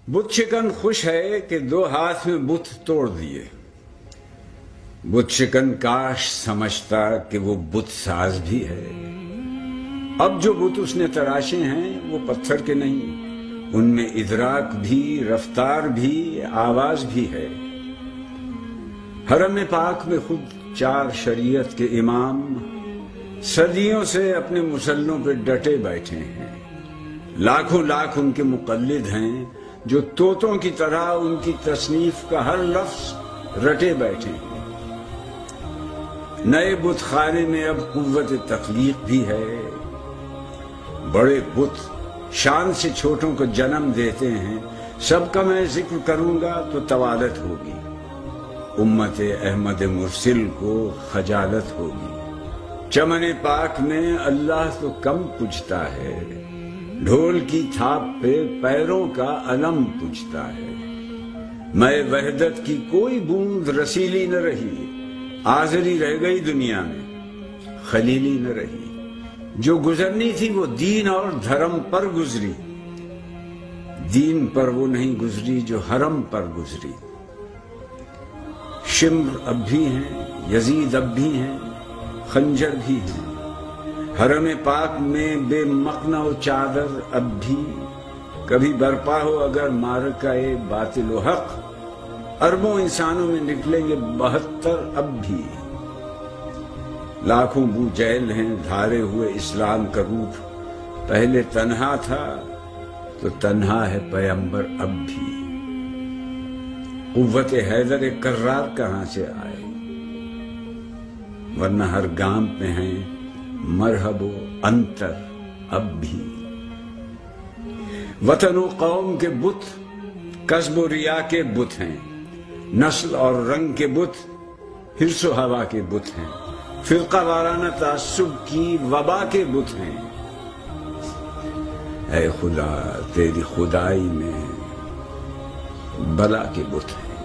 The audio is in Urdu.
بت شکن خوش ہے کہ 2 ہاتھ میں بت توڑ دیے۔ بت شکن کاش سمجھتا کہ وہ بت ساز بھی ہے۔ اب جو بت اس نے تراشے ہیں وہ پتھر کے نہیں، ان میں ادراک بھی، رفتار بھی، آواز بھی ہے۔ حرم پاک میں خود 4 شریعت کے امام صدیوں سے اپنے مسلوں پہ ڈٹے بیٹھے ہیں۔ لاکھوں لاکھ ان کے مقلد ہیں جو طوطوں کی طرح ان کی تصنیف کا ہر لفظ رٹے بیٹھے ہیں۔ نئے بت خانے میں اب قوت تخلیق بھی ہے۔ بڑے بت شان سے چھوٹوں کو جنم دیتے ہیں۔ سب کا میں ذکر کروں گا تو طوالت ہوگی، امت احمد مرسل کو خجالت ہوگی۔ چمن پاک میں اللہ تو کم پوچھتا ہے، ڈھول کی تھاپ پہ پیروں کا علم پوچھتا ہے۔ میں وحدت کی کوئی بوند رسیلی نہ رہی، آزری رہ گئی دنیا میں، خلیلی نہ رہی۔ جو گزرنی تھی وہ دین اور دھرم پر گزری، دین پر وہ نہیں گزری جو حرم پر گزری۔ شمر اب بھی ہیں، یزید اب بھی ہیں، خنجر بھی ہیں۔ حرم پاک میں بے مقنع و چادر اب بھی، کبھی برپا ہو اگر معرکہ باطل و حق، اربوں انسانوں میں نکلیں گے 72 اب بھی۔ لاکھوں بو جہل ہیں دھارے ہوئے اسلام کا روپ، پہلے تنہا تھا تو تنہا ہے پیغمبر اب بھی۔ قوت حیدر کرار کہاں سے آئے، ورنہ ہر گام پہ ہیں مرحب و انتر اب بھی۔ وطن و قوم کے بت کسب و ریا کے بت ہیں، نسل اور رنگ کے بت حرص و ہوا کے بت ہیں، فرقہ وارانہ تعصب کی وبا کے بت ہیں۔ اے خدا تیری خدائی میں بلا کے بت ہیں۔